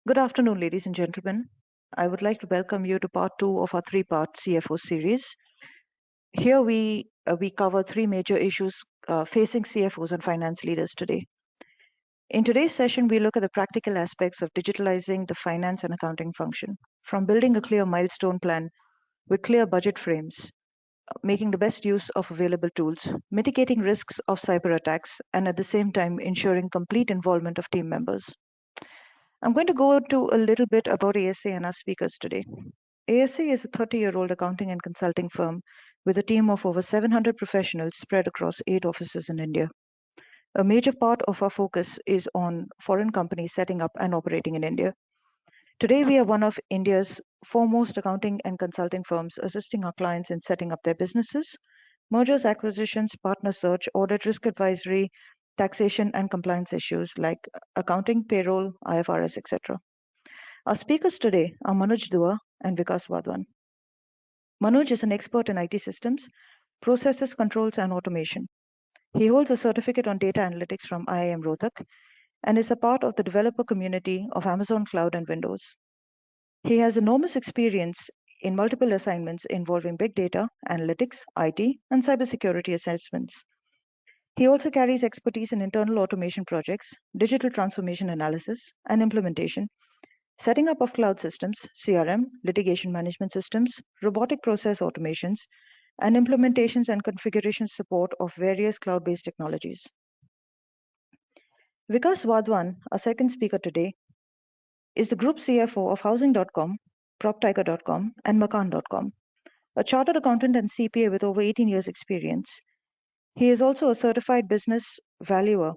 Good afternoon, ladies and gentlemen. I would like to welcome you to part two of our three-part CFO series. Here we cover three major issues facing CFOs and finance leaders today. In today's session, we look at the practical aspects of digitalizing the finance and accounting function, from building a clear milestone plan with clear budget frames, making the best use of available tools, mitigating risks of cyber attacks, and at the same time ensuring complete involvement of team members. I'm going to go to a little bit about ASA and our speakers today. ASA is a 30-year-old accounting and consulting firm with a team of over 700 professionals spread across 8 offices in India. A major part of our focus is on foreign companies setting up and operating in India. Today, we are one of India's foremost accounting and consulting firms assisting our clients in setting up their businesses, mergers, acquisitions, partner search, audit, risk advisory, taxation, and compliance issues like accounting, payroll, IFRS, etc. Our speakers today are Manoj Dua and Vikas Wadhwan. Manoj is an expert in IT systems, processes, controls, and automation. He holds a certificate on data analytics from IIM Rohtak and is a part of the developer community of Amazon Cloud and Windows. He has enormous experience in multiple assignments involving big data, analytics, IT, and cybersecurity assessments. He also carries expertise in internal automation projects, digital transformation analysis and implementation, setting up of cloud systems, CRM, litigation management systems, robotic process automations, and implementations and configuration support of various cloud-based technologies. Vikas Wadhwan, our second speaker today, is the Group CFO of Housing.com, PropTiger.com, and Makan.com, a chartered accountant and CPA with over 18 years' experience. He is also a certified business valuer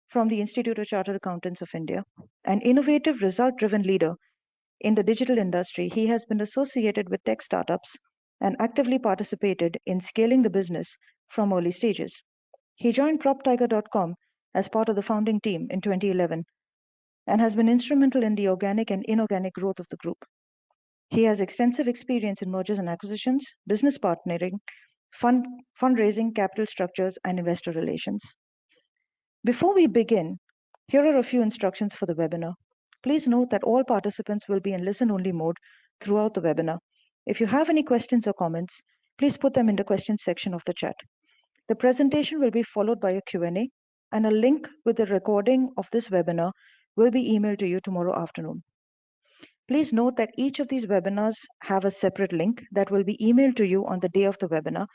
from the Institute of Chartered Accountants of India, an innovative, result-driven leader in the digital industry. He has been associated with tech startups and actively participated in scaling the business from early stages. He joined PropTiger.com as part of the founding team in 2011 and has been instrumental in the organic and inorganic growth of the group. He has extensive experience in mergers and acquisitions, business partnering, fundraising, capital structures, and investor relations. Before we begin, here are a few instructions for the webinar. Please note that all participants will be in listen-only mode throughout the webinar. If you have any questions or comments, please put them in the questions section of the chat. The presentation will be followed by a Q&A, and a link with the recording of this webinar will be emailed to you tomorrow afternoon. Please note that each of these webinars have a separate link that will be emailed to you on the day of the webinar.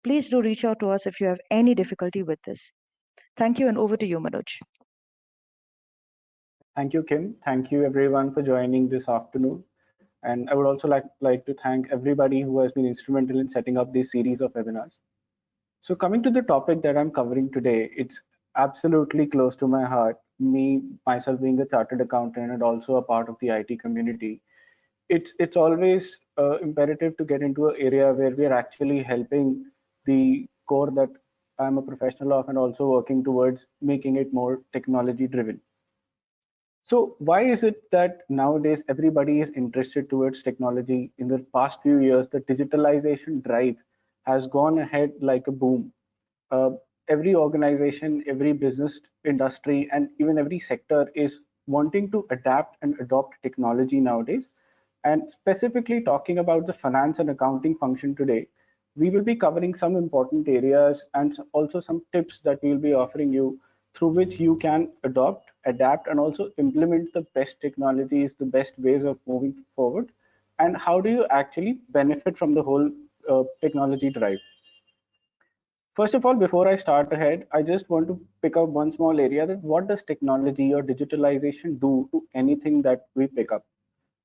Please do reach out to us if you have any difficulty with this. Thank you, and over to you, Manoj. Thank you, Kim. Thank you, everyone, for joining this afternoon. And I would also like to thank everybody who has been instrumental in setting up this series of webinars. So coming to the topic that I'm covering today, it's absolutely close to my heart. Myself being a chartered accountant and also a part of the IT community, it's always imperative to get into an area where we are actually helping the core that I'm a professional of and also working towards making it more technology driven. So why is it that nowadays everybody is interested towards technology? In the past few years, the digitalization drive has gone ahead like a boom. Every organization, every business industry, and even every sector is wanting to adapt and adopt technology nowadays. And specifically talking about the finance and accounting function today, we will be covering some important areas and also some tips that we will be offering you through which you can adopt, adapt, and also implement the best technologies, the best ways of moving forward, and how do you actually benefit from the whole technology drive. First of all, before I start ahead, I just want to pick up one small area that what does technology or digitalization do to anything that we pick up?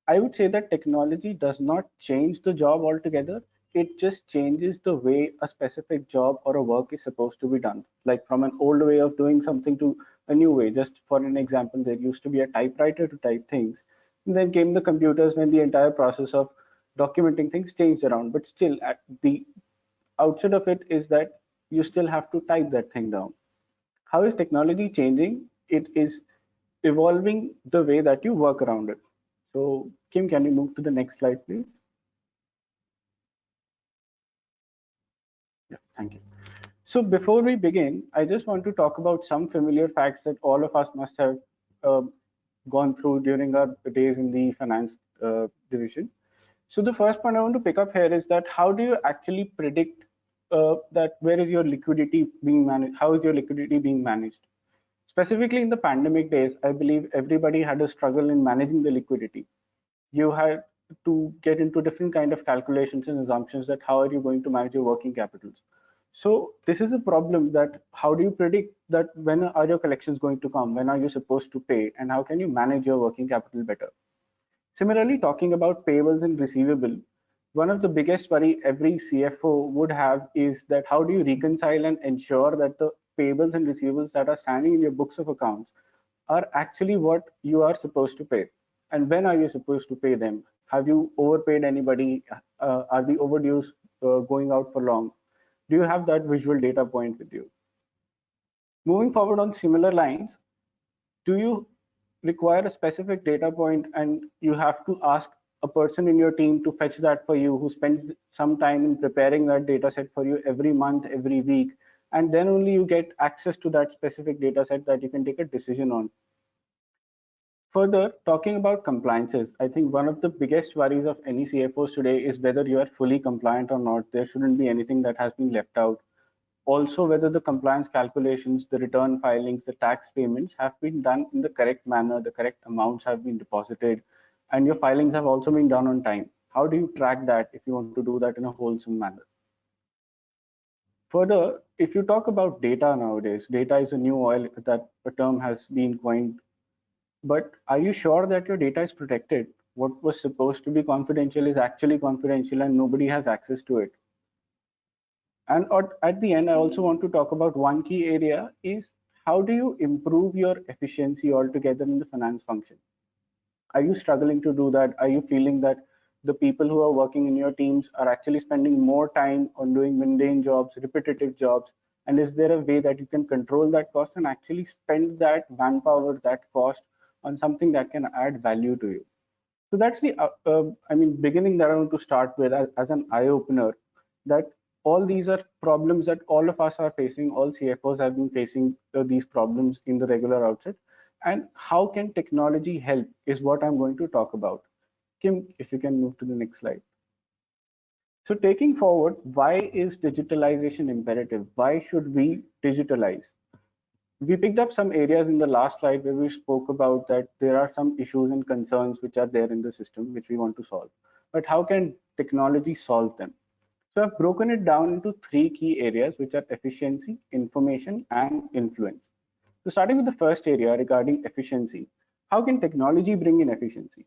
I would say that technology does not change the job altogether. It just changes the way a specific job or a work is supposed to be done. Like from an old way of doing something to a new way. Just for an example, there used to be a typewriter to type things. And then came the computers when the entire process of documenting things changed around. But still, at the outside of it is that you still have to type that thing down. How is technology changing? It is evolving the way that you work around it. So Kim, can you move to the next slide, please? Yeah, thank you. So before we begin, I just want to talk about some familiar facts that all of us must have gone through during our days in the finance division. So the first point I want to pick up here is that how do you actually predict that where is your liquidity being managed? How is your liquidity being managed? Specifically in the pandemic days, I believe everybody had a struggle in managing the liquidity. You had to get into different kind of calculations and assumptions that how are you going to manage your working capitals. So this is a problem, that how do you predict that when are your collections going to come, when are you supposed to pay, and how can you manage your working capital better. Similarly, talking about payables and receivable, one of the biggest worry every CFO would have is that how do you reconcile and ensure that the payables and receivables that are standing in your books of accounts are actually what you are supposed to pay, and when are you supposed to pay them? Have you overpaid anybody? Are the overdues going out for long? Do you have that visual data point with you? Moving forward on similar lines, do you require a specific data point and you have to ask a person in your team to fetch that for you, who spends some time in preparing that data set for you every month, every week, and then only you get access to that specific data set that you can take a decision on. Further, talking about compliances, I think one of the biggest worries of any CFOs today is whether you are fully compliant or not. There shouldn't be anything that has been left out. Also, whether the compliance calculations, the return filings, the tax payments have been done in the correct manner, the correct amounts have been deposited, and your filings have also been done on time. How do you track that if you want to do that in a wholesome manner? Further, if you talk about data nowadays, data is a new oil, that a term has been coined. But are you sure that your data is protected? What was supposed to be confidential is actually confidential and nobody has access to it. And at the end, I also want to talk about one key area is how do you improve your efficiency altogether in the finance function? Are you struggling to do that? Are you feeling that the people who are working in your teams are actually spending more time on doing mundane jobs, repetitive jobs? And is there a way that you can control that cost and actually spend that manpower, that cost on something that can add value to you? So that's the, beginning that I want to start with as an eye opener, that all these are problems that all of us are facing. All CFOs have been facing these problems in the regular outset. And how can technology help is what I'm going to talk about. Kim, if you can move to the next slide. So taking forward, why is digitalization imperative? Why should we digitalize? We picked up some areas in the last slide where we spoke about that there are some issues and concerns which are there in the system which we want to solve. But how can technology solve them? So I've broken it down into three key areas, which are efficiency, information, and influence. So starting with the first area regarding efficiency, how can technology bring in efficiency?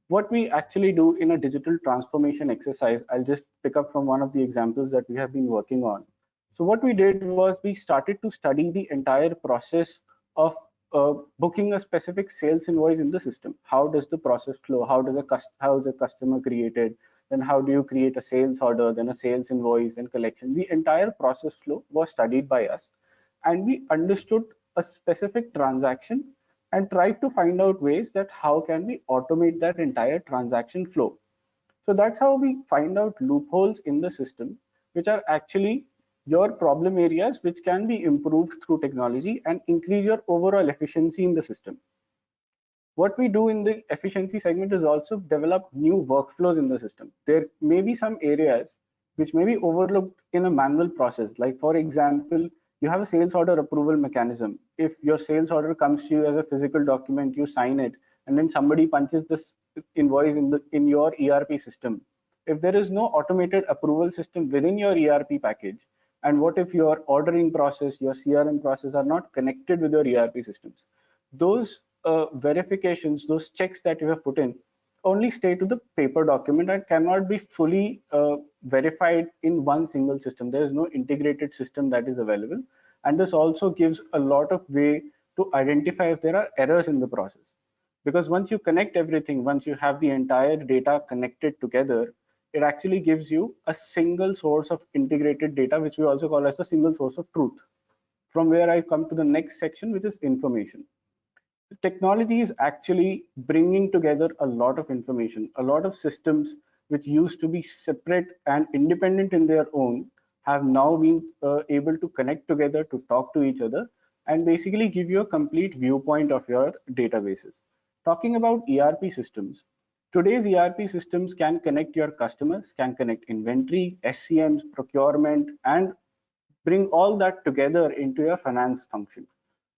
What we actually do in a digital transformation exercise, I'll just pick up from one of the examples that we have been working on. So what we did was we started to study the entire process of booking a specific sales invoice in the system. How does the process flow? How is a customer created? Then how do you create a sales order, then a sales invoice and collection? The entire process flow was studied by us, and we understood a specific transaction and tried to find out ways that how can we automate that entire transaction flow. So that's how we find out loopholes in the system, which are actually your problem areas, which can be improved through technology and increase your overall efficiency in the system. What we do in the efficiency segment is also develop new workflows in the system. There may be some areas which may be overlooked in a manual process. Like for example, you have a sales order approval mechanism. If your sales order comes to you as a physical document, you sign it, and then somebody punches this invoice in your ERP system. If there is no automated approval system within your ERP package, and what if your ordering process, your CRM process are not connected with your ERP systems? Those verifications, those checks that you have put in, only stay to the paper document and cannot be fully verified in one single system. There is no integrated system that is available. And this also gives a lot of way to identify if there are errors in the process. Because once you connect everything, once you have the entire data connected together, it actually gives you a single source of integrated data, which we also call as the single source of truth. From where I come to the next section, which is information. Technology is actually bringing together a lot of information, a lot of systems which used to be separate and independent in their own have now been able to connect together to talk to each other and basically give you a complete viewpoint of your databases. Talking about ERP systems, today's ERP systems can connect your customers, can connect inventory, SCMs, procurement, and bring all that together into your finance function.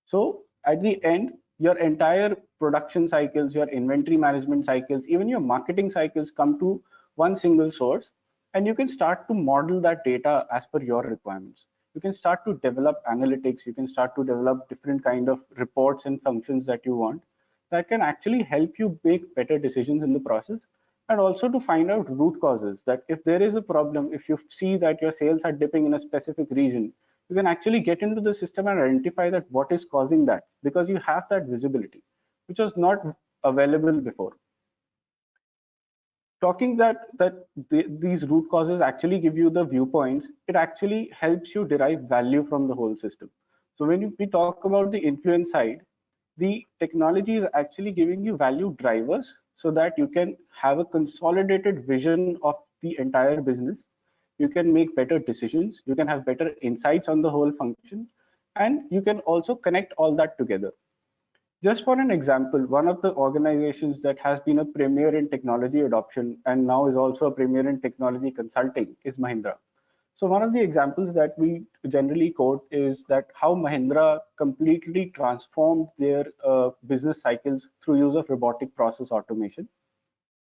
So at the end, your entire production cycles, your inventory management cycles, even your marketing cycles come to one single source, and you can start to model that data as per your requirements. You can start to develop analytics, you can start to develop different kind of reports and functions that you want that can actually help you make better decisions in the process, and also to find out root causes, that if there is a problem, if you see that your sales are dipping in a specific region, you can actually get into the system and identify that what is causing that, because you have that visibility which was not available before. Talking that these root causes actually give you the viewpoints, it actually helps you derive value from the whole system. So when we talk about the influence side, the technology is actually giving you value drivers so that you can have a consolidated vision of the entire business. You can make better decisions, you can have better insights on the whole function, and you can also connect all that together. Just for an example, one of the organizations that has been a premier in technology adoption and now is also a premier in technology consulting is Mahindra. So one of the examples that we generally quote is that how Mahindra completely transformed their business cycles through use of robotic process automation.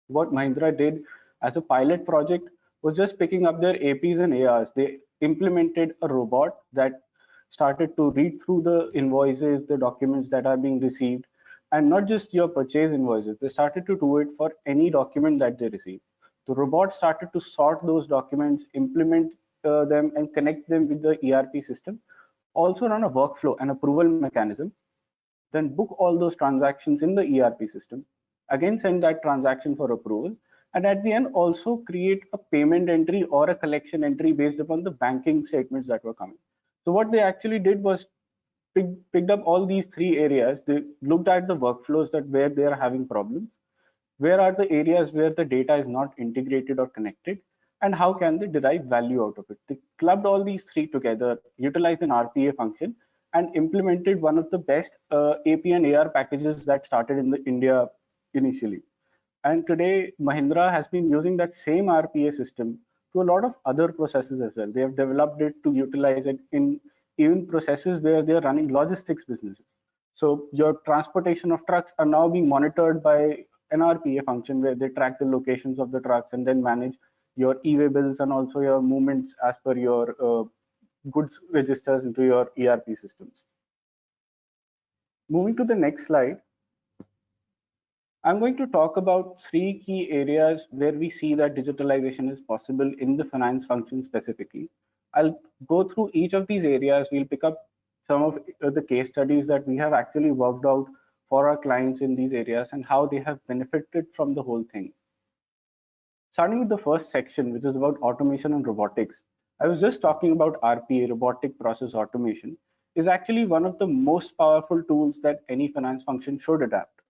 What Mahindra did as a pilot project was just picking up their APs and ARs. They implemented a robot that started to read through the invoices, the documents that are being received, and not just your purchase invoices. They started to do it for any document that they receive. The robot started to sort those documents, implement them, and connect them with the ERP system. Also run a workflow and approval mechanism, then book all those transactions in the ERP system, again send that transaction for approval, and at the end also create a payment entry or a collection entry based upon the banking statements that were coming. So what they actually did was picked up all these three areas. They looked at the workflows that where they are having problems, where are the areas where the data is not integrated or connected, and how can they derive value out of it. They clubbed all these three together, utilized an RPA function, and implemented one of the best AP and AR packages that started in the India initially. And today, Mahindra has been using that same RPA system to a lot of other processes as well. They have developed it to utilize it in even processes where they are running logistics businesses. So your transportation of trucks are now being monitored by an RPA function where they track the locations of the trucks and then manage your e-way bills and also your movements as per your goods registers into your ERP systems. Moving to the next slide, I'm going to talk about three key areas where we see that digitalization is possible in the finance function specifically. I'll go through each of these areas. We'll pick up some of the case studies that we have actually worked out for our clients in these areas and how they have benefited from the whole thing. Starting with the first section, which is about automation and robotics. I was just talking about RPA, robotic process automation, is actually one of the most powerful tools that any finance function should adapt.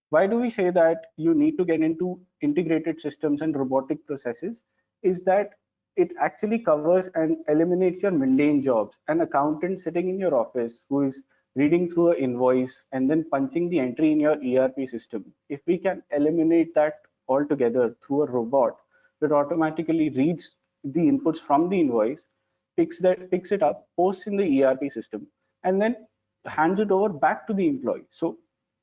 Why do we say that you need to get into integrated systems and robotic processes? Is that it actually covers and eliminates your mundane jobs. An accountant sitting in your office who is reading through an invoice and then punching the entry in your ERP system. If we can eliminate that altogether through a robot that automatically reads the inputs from the invoice, picks it up, posts in the ERP system, and then hands it over back to the employee. So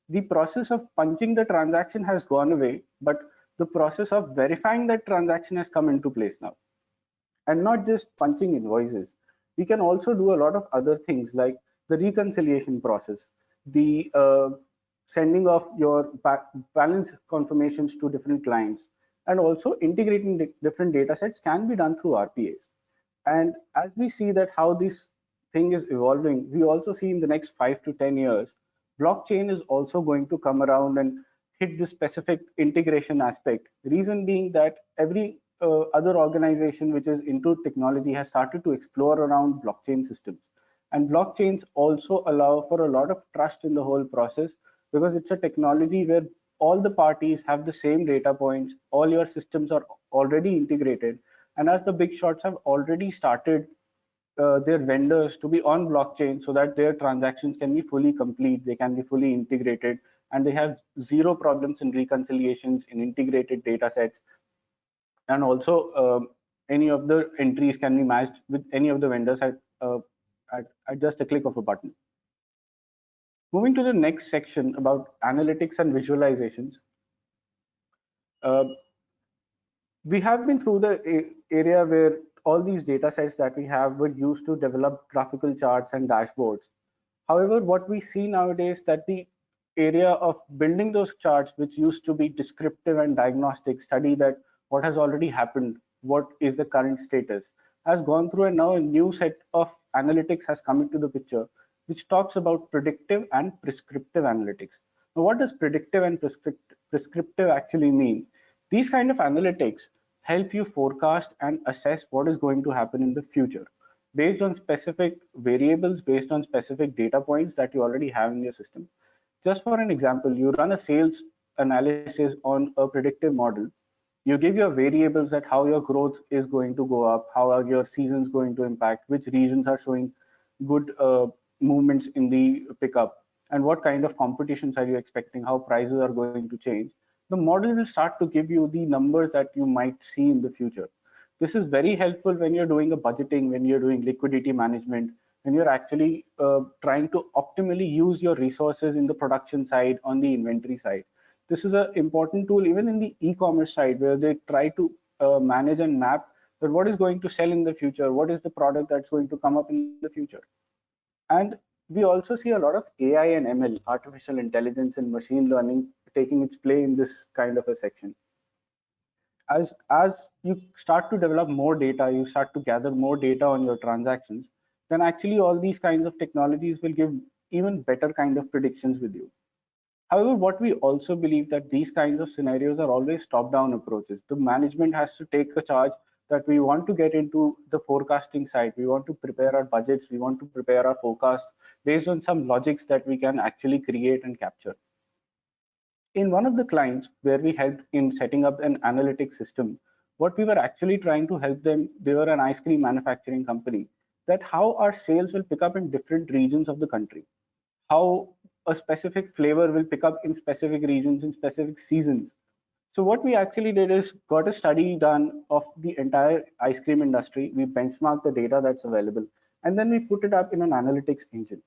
the process of punching the transaction has gone away, but the process of verifying that transaction has come into place now. And not just punching invoices. We can also do a lot of other things like the reconciliation process, the sending of your balance confirmations to different clients, and also integrating different data sets can be done through RPAs. And as we see that how this thing is evolving, we also see in the next 5 to 10 years, blockchain is also going to come around and hit the specific integration aspect. Reason being that every other organization which is into technology has started to explore around blockchain systems. And blockchains also allow for a lot of trust in the whole process because it's a technology where all the parties have the same data points, all your systems are already integrated, and as the big shots have already started their vendors to be on blockchain so that their transactions can be fully complete, they can be fully integrated, and they have zero problems in reconciliations, in integrated data sets, and also any of the entries can be matched with any of the vendors at just a click of a button. Moving to the next section about analytics and visualizations, uh, we have been through the area where all these data sets that we have were used to develop graphical charts and dashboards. However, what we see nowadays that the area of building those charts, which used to be descriptive and diagnostic, study that what has already happened, what is the current status, has gone through, and now a new set of analytics has come into the picture, which talks about predictive and prescriptive analytics. Now, what does predictive and prescriptive actually mean? These kind of analytics help you forecast and assess what is going to happen in the future based on specific variables, based on specific data points that you already have in your system. Just for an example, you run a sales analysis on a predictive model. You give your variables that how your growth is going to go up, how are your seasons going to impact, which regions are showing good movements in the pickup, and what kind of competitions are you expecting, how prices are going to change. The model will start to give you the numbers that you might see in the future. This is very helpful when you're doing a budgeting, when you're doing liquidity management, when you're actually trying to optimally use your resources in the production side, on the inventory side. This is an important tool even in the e-commerce side, where they try to manage and map that what is going to sell in the future, what is the product that's going to come up in the future. And we also see a lot of AI and ML, artificial intelligence and machine learning, taking its play in this kind of a section. As you start to develop more data, you start to gather more data on your transactions, then actually all these kinds of technologies will give even better kind of predictions with you. However, what we also believe that these kinds of scenarios are always top-down approaches. The management has to take a charge that we want to get into the forecasting side. We want to prepare our budgets. We want to prepare our forecast based on some logics that we can actually create and capture. In one of the clients where we helped in setting up an analytics system, what we were actually trying to help them, they were an ice cream manufacturing company, that how our sales will pick up in different regions of the country, how a specific flavor will pick up in specific regions in specific seasons. So what we actually did is got a study done of the entire ice cream industry. We benchmarked the data that's available, and then we put it up in an analytics engine.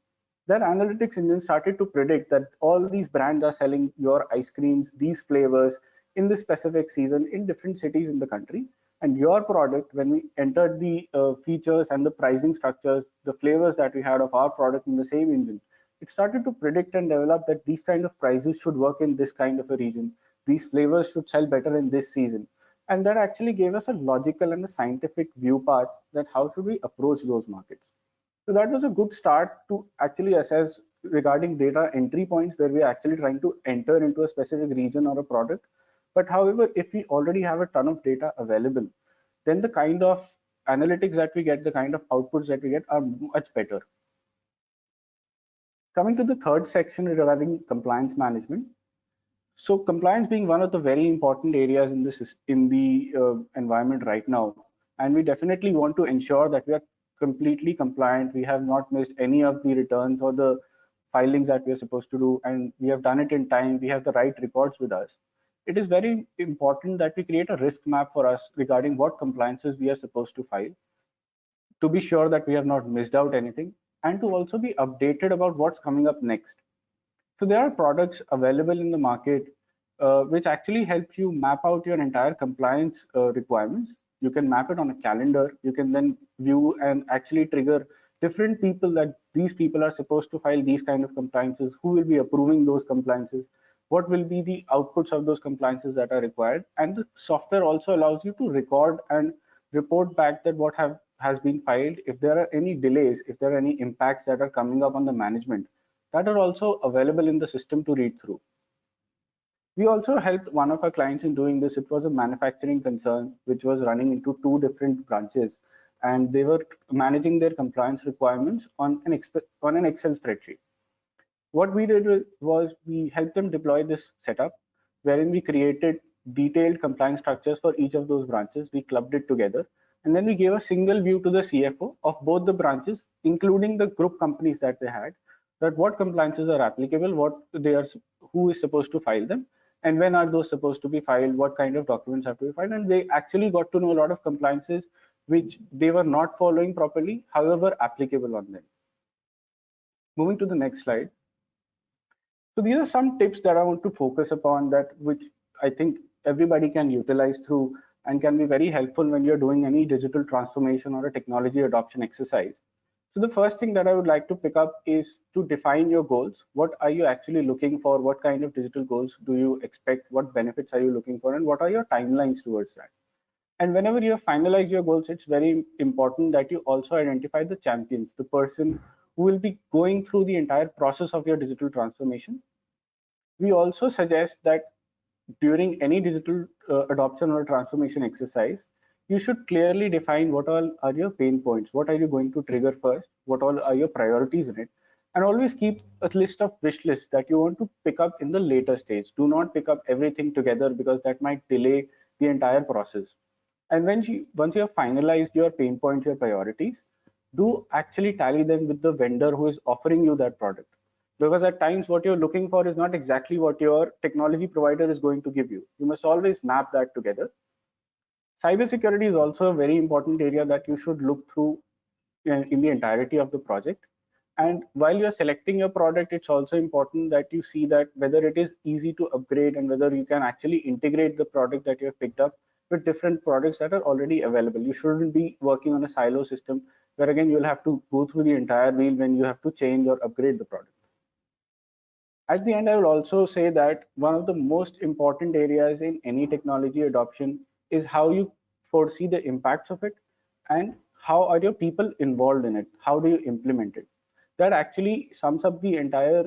That analytics engine started to predict that all these brands are selling your ice creams, these flavors in this specific season in different cities in the country. And your product, when we entered the features and the pricing structures, the flavors that we had of our product in the same engine, it started to predict and develop that these kind of prices should work in this kind of a region. These flavors should sell better in this season. And that actually gave us a logical and a scientific view path that how should we approach those markets. So that was a good start to actually assess regarding data entry points where we're actually trying to enter into a specific region or a product. But however, if we already have a ton of data available, then the kind of analytics that we get, the kind of outputs that we get are much better. Coming to the third section regarding compliance management. So compliance being one of the very important areas in the environment right now, and we definitely want to ensure that we are completely compliant. We have not missed any of the returns or the filings that we are supposed to do, and we have done it in time. We have the right records with us. It is very important that we create a risk map for us regarding what compliances we are supposed to file, to be sure that we have not missed out anything, and to also be updated about what's coming up next. So there are products available in the market which actually help you map out your entire compliance requirements. You can map it on a calendar. You can then view and actually trigger different people that these people are supposed to file these kind of compliances, who will be approving those compliances, what will be the outputs of those compliances that are required. And the software also allows you to record and report back that has been filed. If there are any delays, if there are any impacts that are coming up on the management, that are also available in the system to read through. We also helped one of our clients in doing this. It was a manufacturing concern which was running into two different branches, and they were managing their compliance requirements on an Excel spreadsheet. What we did was we helped them deploy this setup wherein we created detailed compliance structures for each of those branches. We clubbed it together, and then we gave a single view to the CFO of both the branches, including the group companies that they had, that what compliances are applicable, what they are who is supposed to file them, and when are those supposed to be filed, what kind of documents have to be filed. And they actually got to know a lot of compliances which they were not following properly, however applicable on them. Moving to the next slide. So these are some tips that I want to focus upon, that which I think everybody can utilize through and can be very helpful when you're doing any digital transformation or a technology adoption exercise. So the first thing that I would like to pick up is to define your goals. What are you actually looking for? What kind of digital goals do you expect? What benefits are you looking for? And what are your timelines towards that? And whenever you have finalized your goals, it's very important that you also identify the champions, the person who will be going through the entire process of your digital transformation. We also suggest that during any digital adoption or transformation exercise, you should clearly define what all are your pain points, what are you going to trigger first, what all are your priorities in it, and always keep a list of wish lists that you want to pick up in the later stage. Do not pick up everything together because that might delay the entire process. And once you have finalized your pain points, your priorities, do actually tally them with the vendor who is offering you that product, because at times what you're looking for is not exactly what your technology provider is going to give you. You must always map that together. Cybersecurity is also a very important area that you should look through in the entirety of the project. And while you're selecting your product, it's also important that you see that whether it is easy to upgrade and whether you can actually integrate the product that you have picked up with different products that are already available. You shouldn't be working on a silo system where again you'll have to go through the entire wheel when you have to change or upgrade the product. At the end, I will also say that one of the most important areas in any technology adoption is how you foresee the impacts of it and how are your people involved in it. How do you implement it? That actually sums up the entire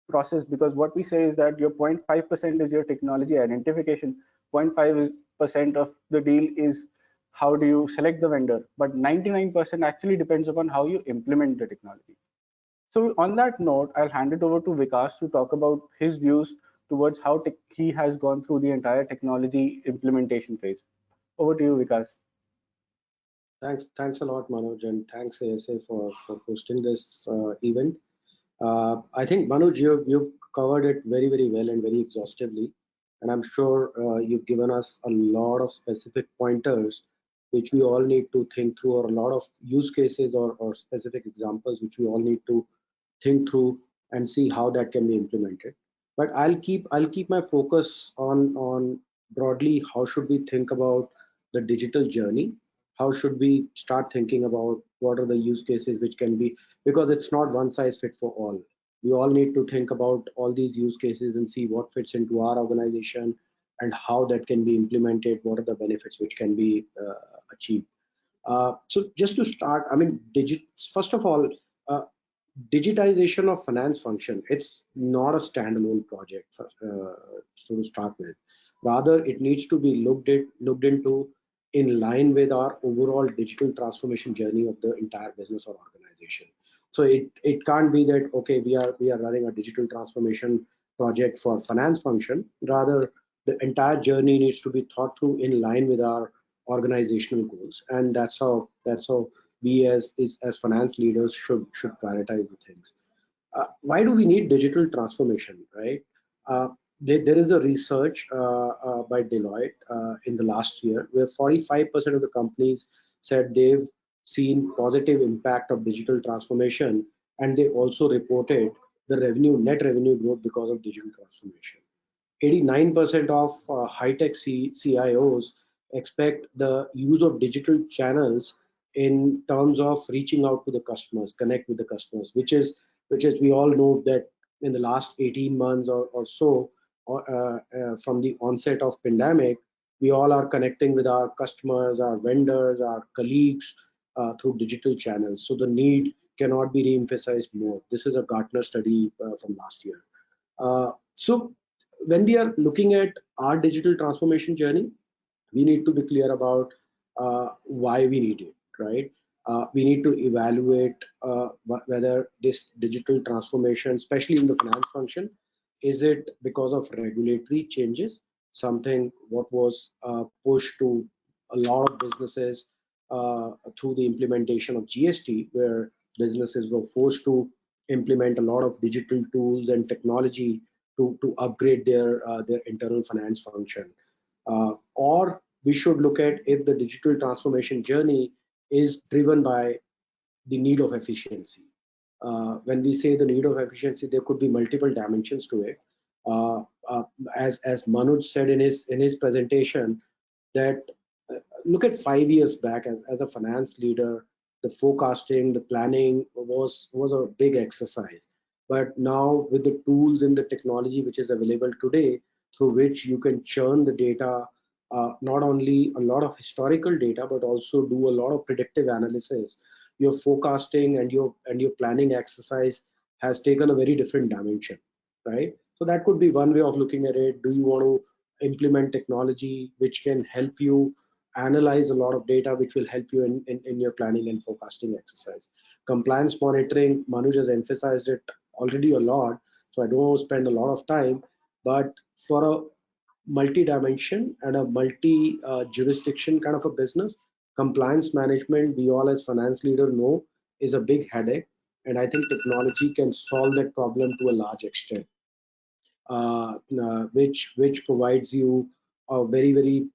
process, because what we say is that your 0.5% is your technology identification, 0.5% of the deal is how do you select the vendor, but 99% actually depends upon how you implement the technology. So on that note, I'll hand it over to Vikas to talk about his views towards how he has gone through the entire technology implementation phase. Over to you, Vikas. Thanks a lot, Manoj, and thanks ASA for hosting this event. I think Manoj, you've covered it very well and very exhaustively, and I'm sure you've given us a lot of specific pointers which we all need to think through, or a lot of use cases or specific examples which we all need to think through and see how that can be implemented. But I'll keep my focus on broadly how should we think about the digital journey, how should we start thinking about what are the use cases which can be, because it's not one size fit for all. We all need to think about all these use cases and see what fits into our organization and how that can be implemented, what are the benefits which can be achieved. So just to start, I mean, first of all, uh, digitization of finance function, it's not a standalone project to start with. Rather, it needs to be looked into in line with our overall digital transformation journey of the entire business or organization. So it can't be that okay, we are running a digital transformation project for finance function. Rather, the entire journey needs to be thought through in line with our organizational goals, and that's how we as finance leaders should prioritize the things. Why do we need digital transformation, right? uh, there is a research by Deloitte in the last year where 45% of the companies said they've seen positive impact of digital transformation, and they also reported the net revenue growth because of digital transformation. 89% of high-tech CIOs expect the use of digital channels in terms of reaching out to the customers, connect with the customers, which is we all know that in the last 18 months or so, from the onset of pandemic, we all are connecting with our customers, our vendors, our colleagues through digital channels. So the need cannot be re-emphasized more. This is a Gartner study from last year. So when we are looking at our digital transformation journey, we need to be clear about why we need it, right? We need to evaluate whether this digital transformation, especially in the finance function, is it because of regulatory changes, something what was pushed to a lot of businesses through the implementation of GST, where businesses were forced to implement a lot of digital tools and technology to upgrade their internal finance function. Or we should look at if the digital transformation journey is driven by the need of efficiency. When we say the need of efficiency, there could be multiple dimensions to it. Uh, uh, as Manoj said in his presentation, that look at 5 years back as a finance leader, the forecasting, the planning was a big exercise. But now with the tools and the technology which is available today, through which you can churn the data, not only a lot of historical data, but also do a lot of predictive analysis. Your forecasting and your planning exercise has taken a very different dimension, right? So that could be one way of looking at it. Do you want to implement technology which can help you analyze a lot of data, which will help you in your planning and forecasting exercise? Compliance monitoring, Manoj has emphasized it already a lot, so I don't want to spend a lot of time. But for a multi-dimension and a multi-jurisdiction kind of a business, compliance management, we all as finance leader know, is a big headache. And I think technology can solve that problem to a large extent, which provides you a very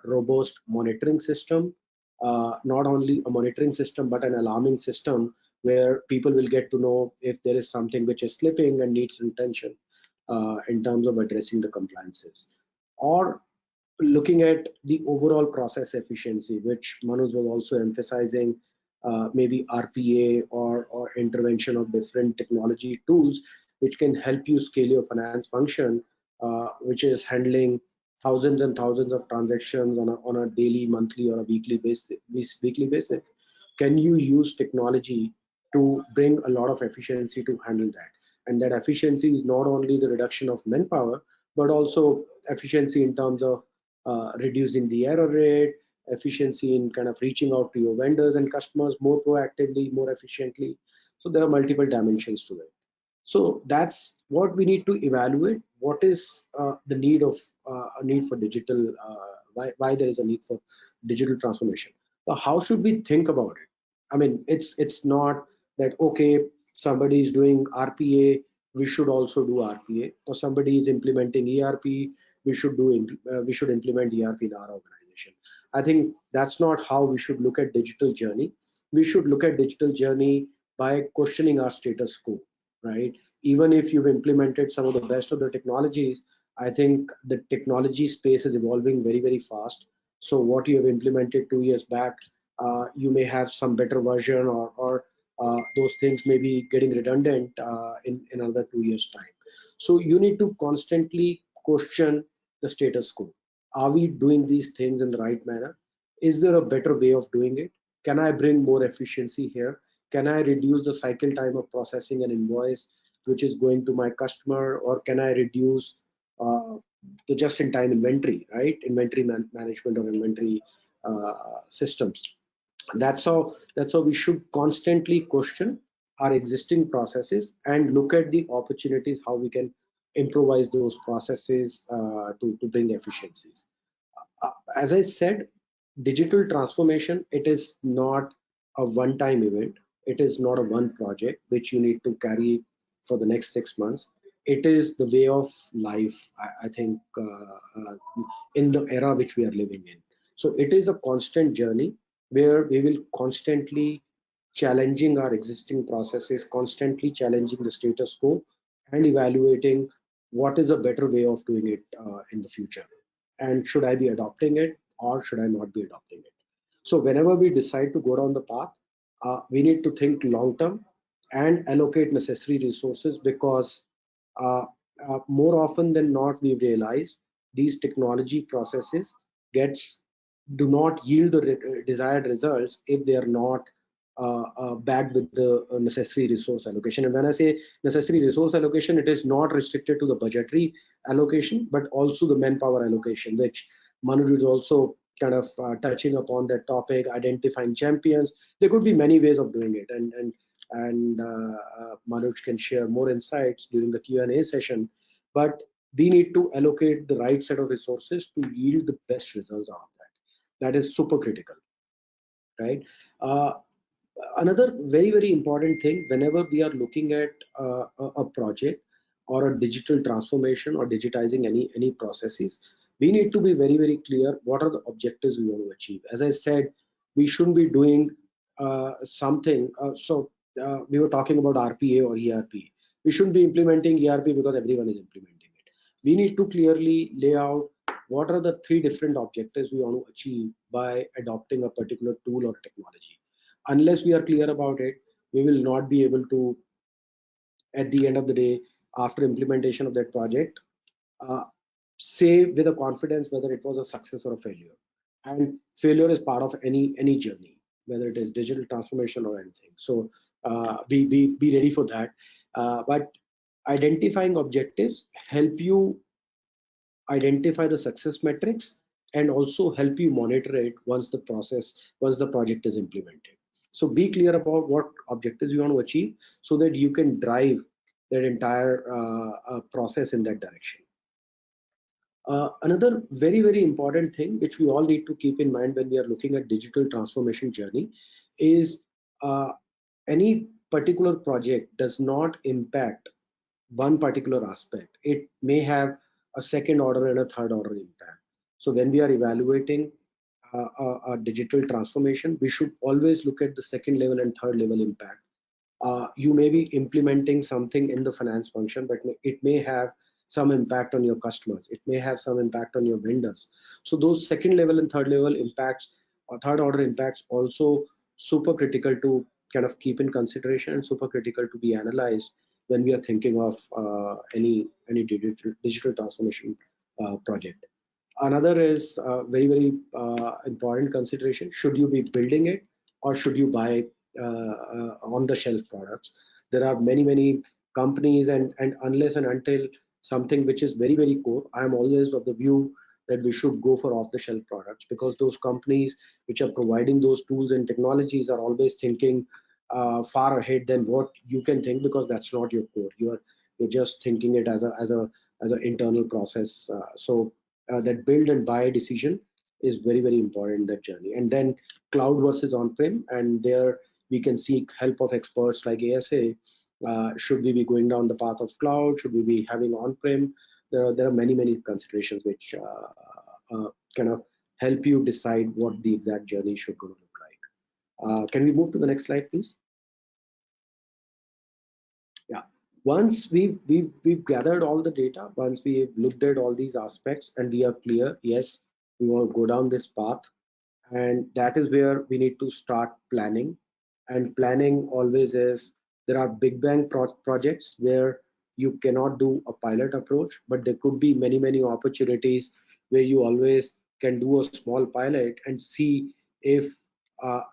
robust monitoring system, not only a monitoring system but an alarming system where people will get to know if there is something which is slipping and needs attention in terms of addressing the compliances. Or looking at the overall process efficiency, which Manoj was also emphasizing, maybe RPA or intervention of different technology tools, which can help you scale your finance function, which is handling thousands and thousands of transactions on a daily, monthly, or a weekly basis. Can you use technology to bring a lot of efficiency to handle that? And that efficiency is not only the reduction of manpower, but also efficiency in terms of reducing the error rate, efficiency in kind of reaching out to your vendors and customers more proactively, more efficiently. So there are multiple dimensions to it. So that's what we need to evaluate. What is the need of a need for digital? Why there is a need for digital transformation? So how should we think about it? I mean, it's not that okay, somebody is doing RPA, we should also do RPA, or somebody is implementing ERP, we should implement ERP in our organization. I think that's not how we should look at digital journey. We should look at digital journey by questioning our status quo, right? Even if you've implemented some of the best of the technologies, I think the technology space is evolving very fast. So what you have implemented 2 years back, you may have some better version, or those things may be getting redundant in another 2 years time. So you need to constantly question the status quo. Are we doing these things in the right manner? Is there a better way of doing it? Can I bring more efficiency here? Can I reduce the cycle time of processing an invoice which is going to my customer? Or can I reduce the just-in-time inventory, right? Inventory management or inventory systems. That's how we should constantly question our existing processes and look at the opportunities how we can improvise those processes to bring efficiencies. As I said, digital transformation, it is not a one-time event. It is not a one project which you need to carry for the next 6 months. It is the way of life, I think, in the era which we are living in. So it is a constant journey where we will constantly challenging our existing processes, constantly challenging the status quo, and evaluating what is a better way of doing it in the future, and should I be adopting it or should I not be adopting it. So whenever we decide to go down the path, we need to think long term and allocate necessary resources, because uh, more often than not we realize these technology processes gets do not yield the desired results if they are not backed with the necessary resource allocation. And when I say necessary resource allocation, it is not restricted to the budgetary allocation, but also the manpower allocation, which Manu is also kind of touching upon that topic, identifying champions. There could be many ways of doing it, and Manoj can share more insights during the Q&A session. But we need to allocate the right set of resources to yield the best results out of that. That is super critical, right? Uh, Another very important thing, whenever we are looking at a project or a digital transformation or digitizing any processes, we need to be very clear what are the objectives we want to achieve. As I said, we shouldn't be doing something. We were talking about RPA or ERP. We shouldn't be implementing ERP because everyone is implementing it. We need to clearly lay out what are the three different objectives we want to achieve by adopting a particular tool or technology. Unless we are clear about it, we will not be able to, at the end of the day, after implementation of that project, uh, say with a confidence whether it was a success or a failure. And failure is part of any journey, whether it is digital transformation or anything. So be ready for that. But identifying objectives help you identify the success metrics and also help you monitor it once the project is implemented. So be clear about what objectives you want to achieve so that you can drive that entire process in that direction. Another very important thing which we all need to keep in mind when we are looking at digital transformation journey is uh, any particular project does not impact one particular aspect. It may have a second order and a third order impact. So when we are evaluating a digital transformation, we should always look at the second level and third level impact. You may be implementing something in the finance function, but it may have some impact on your customers. It may have some impact on your vendors. So those second level and third level impacts, or third order impacts, also super critical to kind of keep in consideration and super critical to be analyzed when we are thinking of any digital transformation project. Another is very important consideration. Should you be building it or should you buy on the shelf products? There are many companies, and unless and until something which is very core, I am always of the view that we should go for off the shelf products, because those companies which are providing those tools and technologies are always thinking far ahead than what you can think, because that's not your core. You're just thinking it as an internal process. That build and buy decision is very important in that journey. And then cloud versus on-prem, and there we can seek help of experts like ASA. Should we be going down the path of cloud? Should we be having on-prem? There are many considerations which kind of help you decide what the exact journey should go to look like. Can we move to the next slide, please? Yeah. Once we've gathered all the data, once we've looked at all these aspects and we are clear, yes, we want to go down this path, and that is where we need to start planning. And planning always is, there are big bang projects where you cannot do a pilot approach, but there could be many opportunities where you always can do a small pilot and see if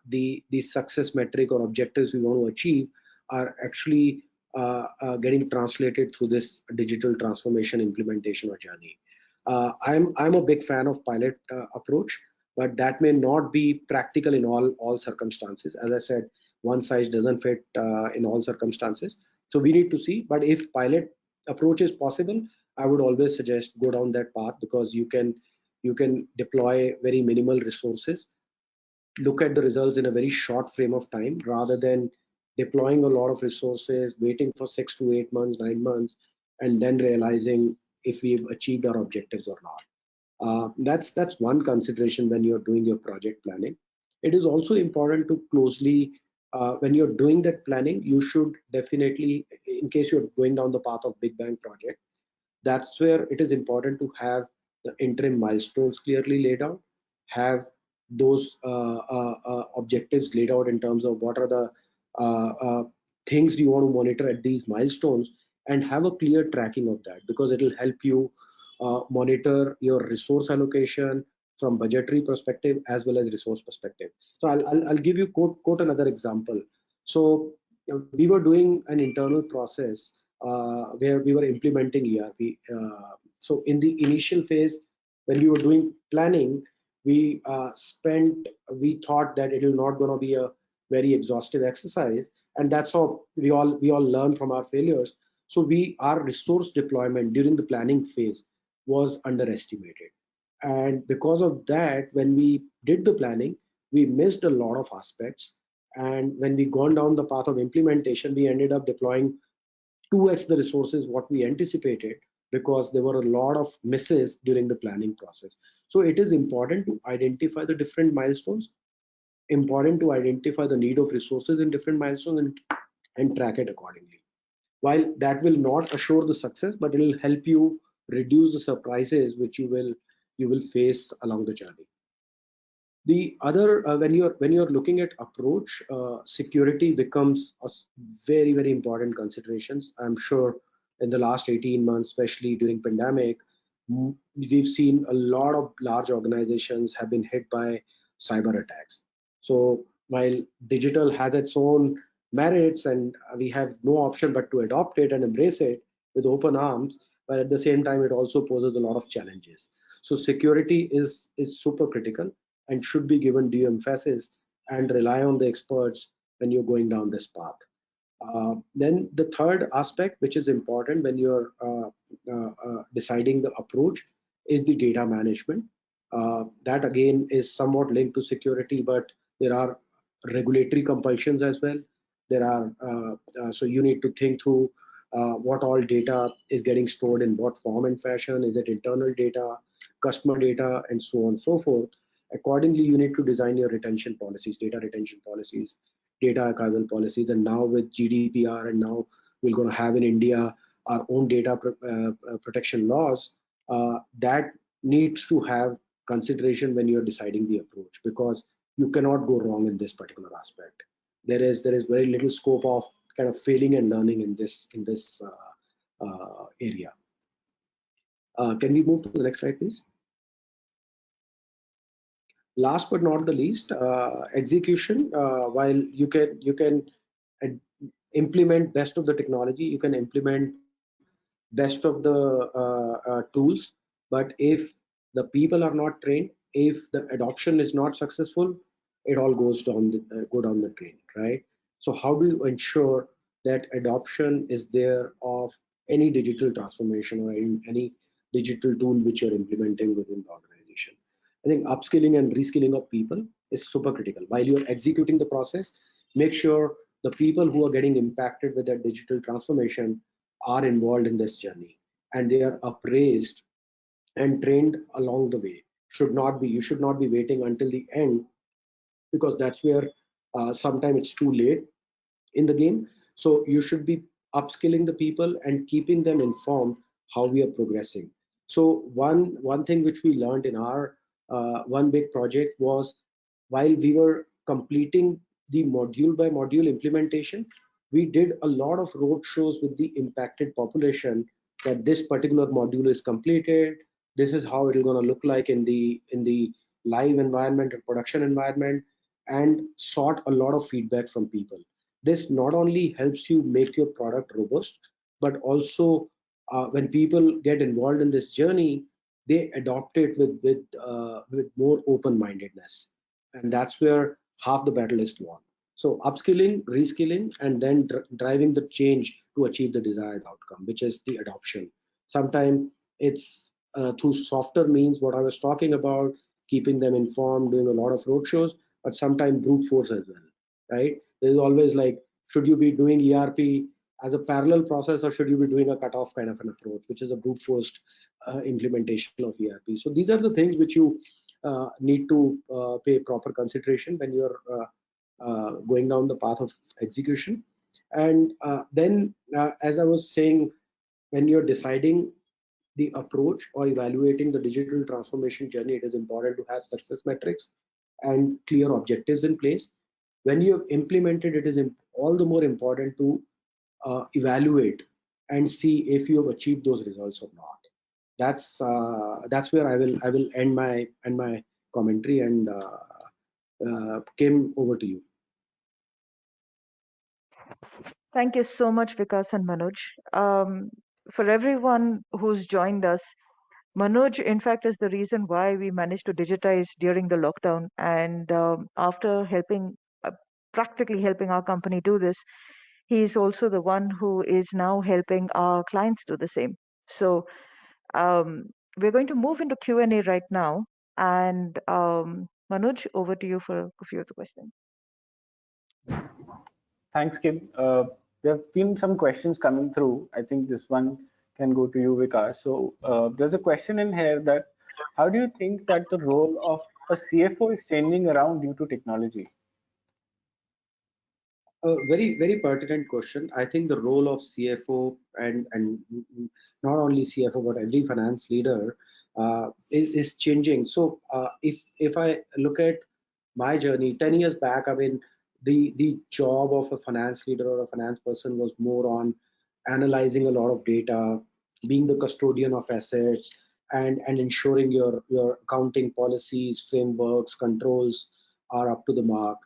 the success metric or objectives we want to achieve are actually getting translated through this digital transformation implementation or journey. I'm a big fan of pilot approach, but that may not be practical in all circumstances. As I said, one size doesn't fit in all circumstances. So we need to see. But if pilot approach is possible, I would always suggest go down that path, because you can deploy very minimal resources, look at the results in a very short frame of time, rather than deploying a lot of resources, waiting for 6 to 8 months, 9 months, and then realizing if we've achieved our objectives or not. That's one consideration when you're doing your project planning. It is also important to closely, when you're doing that planning, you should definitely, in case you're going down the path of big bang project, that's where it is important to have the interim milestones clearly laid out, have those objectives laid out in terms of what are the things you want to monitor at these milestones, and have a clear tracking of that, because it will help you monitor your resource allocation from budgetary perspective as well as resource perspective. So I'll give you quote another example. So we were doing an internal process where we were implementing ERP. So in the initial phase, when we were doing planning, we thought that it is not going to be a very exhaustive exercise, and that's how we all learn from our failures. So our resource deployment during the planning phase was underestimated, and because of that, when we did the planning, we missed a lot of aspects, And when we gone down the path of implementation, we ended up deploying 2x the resources what we anticipated, because there were a lot of misses during the planning process. So it is important to identify the different milestones, important to identify the need of resources in different milestones, and track it accordingly. While that will not assure the success, but it will help you reduce the surprises which you will face along the journey. The other, when you're looking at approach, security becomes a very important considerations. I'm sure in the last 18 months, especially during pandemic, we've seen a lot of large organizations have been hit by cyber attacks. So while digital has its own merits, and we have no option but to adopt it and embrace it with open arms, but at the same time it also poses a lot of challenges. So security is super critical and should be given due emphasis, and rely on the experts when you're going down this path. Then the third aspect, which is important when you're deciding the approach, is the data management. That again is somewhat linked to security, but there are regulatory compulsions as well. There are so you need to think through what all data is getting stored in what form and fashion. Is it internal data, customer data, and so on and so forth. Accordingly, you need to design your retention policies, data retention policies, data archival policies. And now with GDPR, and now we're going to have in India our own data protection laws, that needs to have consideration when you're deciding the approach, because you cannot go wrong in this particular aspect. There is very little scope of kind of failing and learning in this area. Can we move to the next slide, please? Last but not the least, execution. While you can uh, implement best of the technology, you can implement best of the tools, but if the people are not trained, if the adoption is not successful, it all go down the drain, right? So how do you ensure that adoption is there of any digital transformation or any digital tool which you're implementing within the organization? I think upskilling and reskilling of people is super critical. While you're executing the process, make sure the people who are getting impacted with that digital transformation are involved in this journey, and they are appraised and trained along the way. You should not be waiting until the end, because that's where sometimes it's too late in the game. So you should be upskilling the people and keeping them informed how we are progressing. So one thing which we learned in our one big project was, while we were completing the module by module implementation, we did a lot of road shows with the impacted population, that this particular module is completed, this is how it is going to look like in the live environment and production environment, and sought a lot of feedback from people. This not only helps you make your product robust, but also when people get involved in this journey, they adopt it with more open mindedness, and that's where half the battle is won. So upskilling, reskilling, and then driving the change to achieve the desired outcome, which is the adoption. Sometimes it's through softer means, what I was talking about, keeping them informed, doing a lot of roadshows, but sometimes brute force as well, right? There's always like, should you be doing ERP as a parallel process, or should you be doing a cutoff kind of an approach, which is a brute forced implementation of ERP? So these are the things which you need to pay proper consideration when you're going down the path of execution. And then, as I was saying, when you're deciding the approach or evaluating the digital transformation journey, it is important to have success metrics and clear objectives in place. When you have implemented, it is all the more important to evaluate and see if you have achieved those results or not. That's where I will end my commentary, and Kim, over to you. Thank you so much, Vikas and Manoj. Um, for everyone who's joined us, Manoj, in fact, is the reason why we managed to digitize during the lockdown. And after practically helping our company do this, he is also the one who is now helping our clients do the same. So we're going to move into Q&A right now. And Manoj, over to you for a few of the questions. Thanks, Kim. There have been some questions coming through. I think this one can go to you, Vikas. So there's a question in here that how do you think that the role of a CFO is changing around due to technology? A very pertinent question. I think the role of CFO and not only CFO but every finance leader is changing. So if I look at my journey 10 years back, I mean the job of a finance leader or a finance person was more on analyzing a lot of data, being the custodian of assets, and ensuring your accounting policies, frameworks, controls are up to the mark.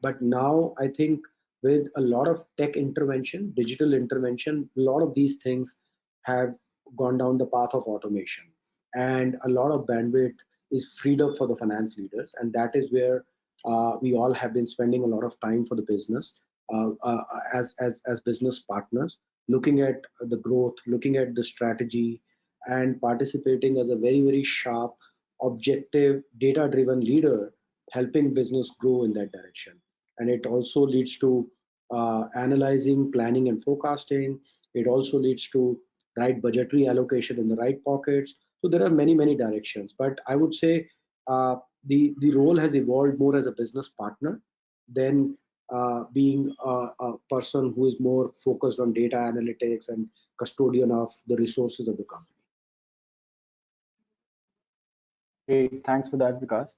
But now I think with a lot of tech intervention, digital intervention, a lot of these things have gone down the path of automation, and a lot of bandwidth is freed up for the finance leaders, and that is where we all have been spending a lot of time for the business as business partners, looking at the growth, looking at the strategy, and participating as a very sharp, objective, data-driven leader, helping business grow in that direction. And it also leads to analyzing, planning, and forecasting. It also leads to right budgetary allocation in the right pockets. So there are many directions. But I would say the role has evolved more as a business partner than being a person who is more focused on data analytics and custodian of the resources of the company. Great, thanks for that, Vikas.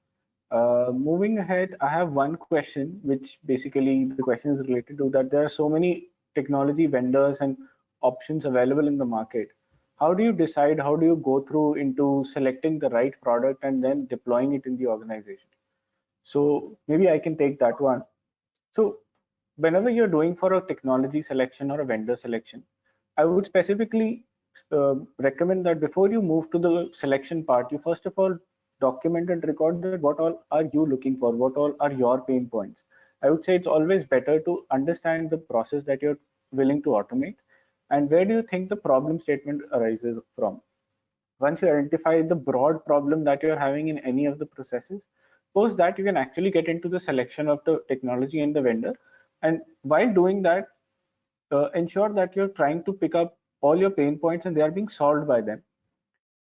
Moving ahead, I have one question, which basically the question is related to that there are so many technology vendors and options available in the market. How do you decide, how do you go through into selecting the right product and then deploying it in the organization? So maybe I can take that one. So whenever you're doing for a technology selection or a vendor selection, I would specifically recommend that before you move to the selection part, you first of all document and record that what all are you looking for, what all are your pain points. I would say it's always better to understand the process that you're willing to automate and where do you think the problem statement arises from. Once you identify the broad problem that you're having in any of the processes, post that you can actually get into the selection of the technology and the vendor. And while doing that, ensure that you're trying to pick up all your pain points and they are being solved by them.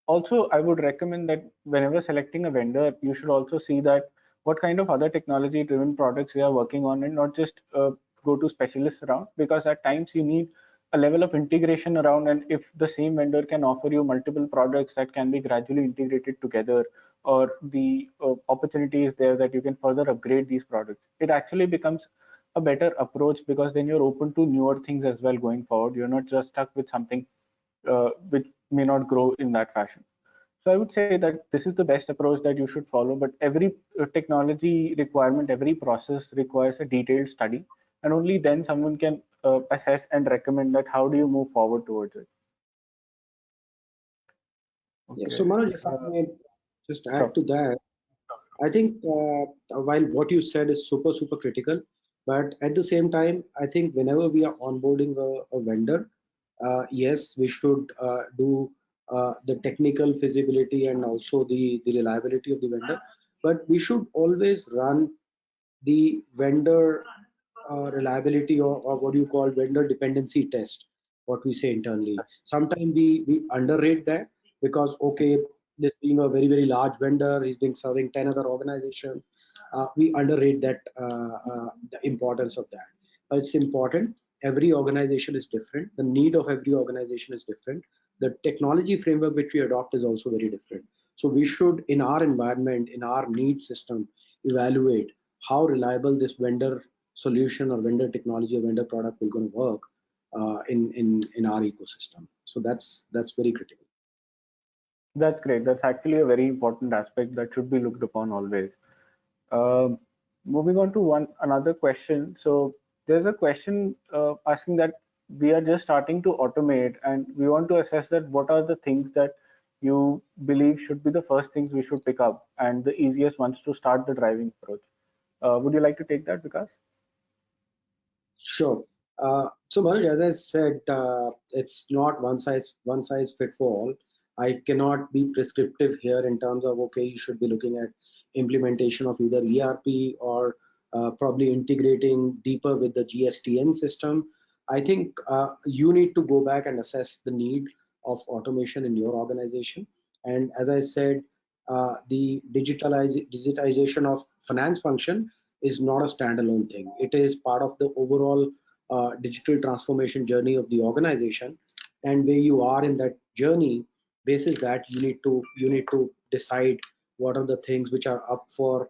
Also, I would recommend that whenever selecting a vendor, you should also see that what kind of other technology driven products they are working on and not just go to specialists around, because at times you need a level of integration around, and if the same vendor can offer you multiple products that can be gradually integrated together, or the opportunity is there that you can further upgrade these products, it actually becomes a better approach because then you're open to newer things as well going forward. You're not just stuck with something which may not grow in that fashion. So I would say that this is the best approach that you should follow, but every technology requirement, every process requires a detailed study, and only then someone can assess and recommend that how do you move forward towards it. Okay. Yeah, Okay. so Manoj, if I may just add to that, I think while what you said is super critical, but at the same time, I think whenever we are onboarding a vendor, yes, we should do the technical feasibility and also the reliability of the vendor, but we should always run the vendor reliability, or what do you call vendor dependency test, what we say internally. Sometimes we underrate that because, okay, this being a very large vendor, he's been serving 10 other organizations. We underrate that the importance of that. But it's important. Every organization is different. The need of every organization is different. The technology framework which we adopt is also very different. So we should, in our environment, in our need system, evaluate how reliable this vendor solution or vendor technology or vendor product will going to work in our ecosystem. So that's very critical. That's great. That's actually a very important aspect that should be looked upon always. Um Moving on to another question. So there's a question asking that we are just starting to automate and we want to assess that what are the things that you believe should be the first things we should pick up and the easiest ones to start the driving approach. Would you like to take that, Vikas? Sure. So Manoj, as I said, it's not one size fit for all. I cannot be prescriptive here in terms of, okay, you should be looking at implementation of either ERP or probably integrating deeper with the GSTN system. I think you need to go back and assess the need of automation in your organization. And as I said, the digitization of finance function is not a standalone thing. It is part of the overall digital transformation journey of the organization. And where you are in that journey, basis that you need to decide what are the things which are up for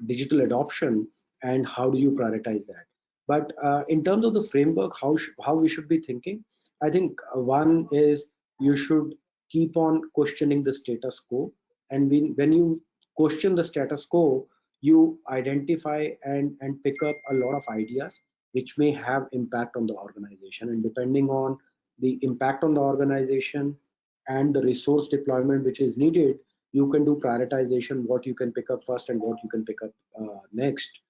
digital adoption, and how do you prioritize that. But in terms of the framework, how we should be thinking, I think one is you should keep on questioning the status quo. And when you question the status quo, you identify and pick up a lot of ideas which may have impact on the organization. And depending on the impact on the organization and the resource deployment which is needed, you can do prioritization, what you can pick up first and what you can pick up next.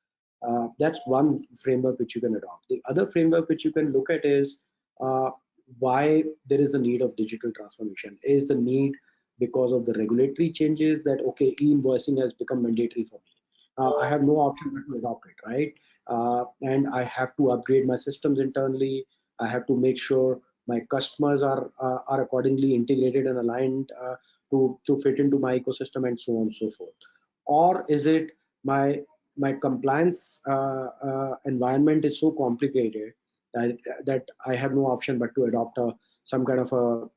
That's one framework which you can adopt. The other framework which you can look at is why there is a need of digital transformation. Is the need because of the regulatory changes that, okay, e-invoicing has become mandatory for me. I have no option but to adopt it, right? And I have to upgrade my systems internally. I have to make sure my customers are accordingly integrated and aligned to fit into my ecosystem, and so on and so forth. Or is it my compliance environment is so complicated that I have no option but to adopt some kind of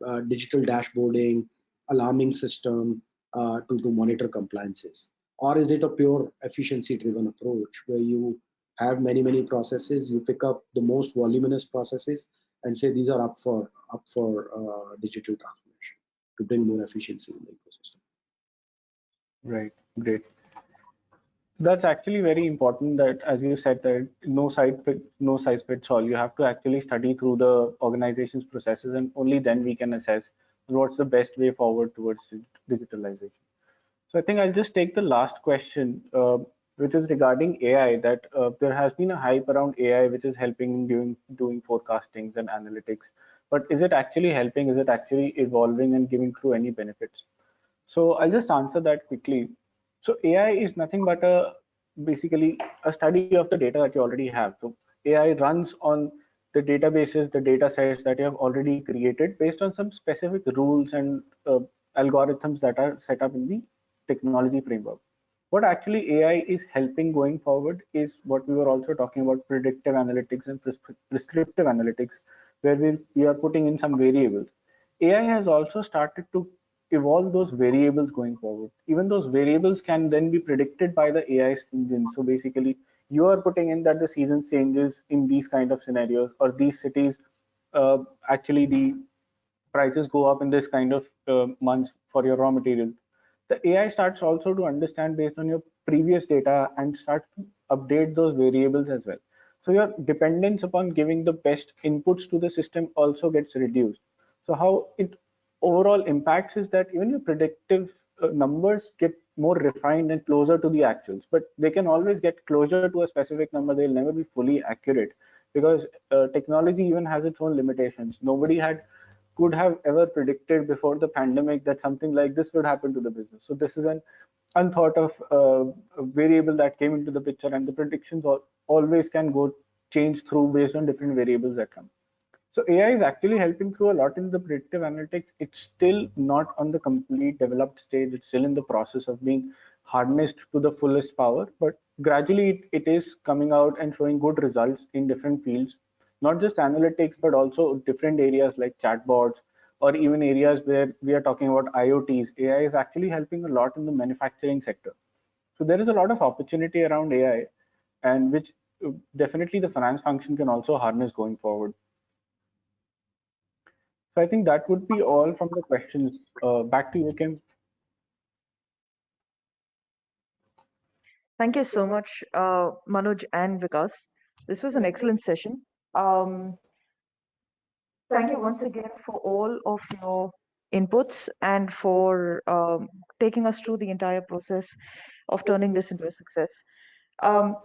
a digital dashboarding, alarming system to monitor compliances? Or is it a pure efficiency driven approach where you have many processes, you pick up the most voluminous processes and say these are up for digital transformation to bring more efficiency in the ecosystem? Right, great. That's actually very important that, as you said, that no size fits all. You have to actually study through the organization's processes, and only then we can assess what's the best way forward towards digitalization. So I think I'll just take the last question, which is regarding AI. That there has been a hype around AI, which is helping in doing forecastings and analytics. But is it actually helping? Is it actually evolving and giving through any benefits? So I'll just answer that quickly. So AI is nothing but basically a study of the data that you already have. So AI runs on the databases, the data sets that you have already created based on some specific rules and algorithms that are set up in the technology framework. What actually AI is helping going forward is what we were also talking about, predictive analytics and prescriptive analytics, where we are putting in some variables. AI has also started to evolve those variables going forward. Even those variables can then be predicted by the AI engine. So basically, you are putting in that the season changes in these kind of scenarios, or these cities actually the prices go up in this kind of months for your raw material. The AI starts also to understand based on your previous data and starts to update those variables as well. So your dependence upon giving the best inputs to the system also gets reduced. So how it overall impacts is that even your predictive numbers get more refined and closer to the actuals, but they can always get closer to a specific number. They'll never be fully accurate because technology even has its own limitations. Nobody had could have ever predicted before the pandemic that something like this would happen to the business. So this is an unthought of variable that came into the picture, and the predictions always can go change through based on different variables that come. So AI is actually helping through a lot in the predictive analytics. It's still not on the complete developed stage. It's still in the process of being harnessed to the fullest power, but gradually it is coming out and showing good results in different fields, not just analytics, but also different areas like chatbots, or even areas where we are talking about IoTs. AI is actually helping a lot in the manufacturing sector. So there is a lot of opportunity around AI, and which definitely the finance function can also harness going forward. So I think that would be all from the questions. Back to you, Kim. Thank you so much, Manoj and Vikas. This was an excellent session. Um, Thank you once again for all of your inputs and for taking us through the entire process of turning this into a success. Um,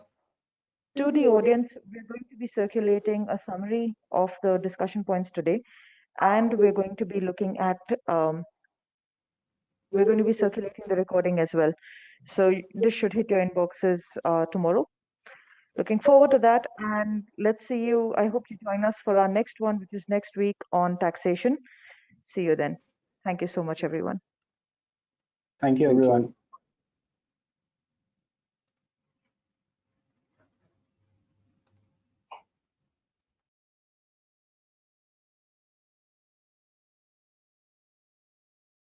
to the audience, we're going to be circulating a summary of the discussion points today, and um, we're going to be circulating the recording as well. So this should hit your inboxes tomorrow. Looking forward to that. And let's see you. I hope you join us for our next one, which is next week on taxation. See you then. Thank you so much, everyone. Thank you, Thank everyone. you.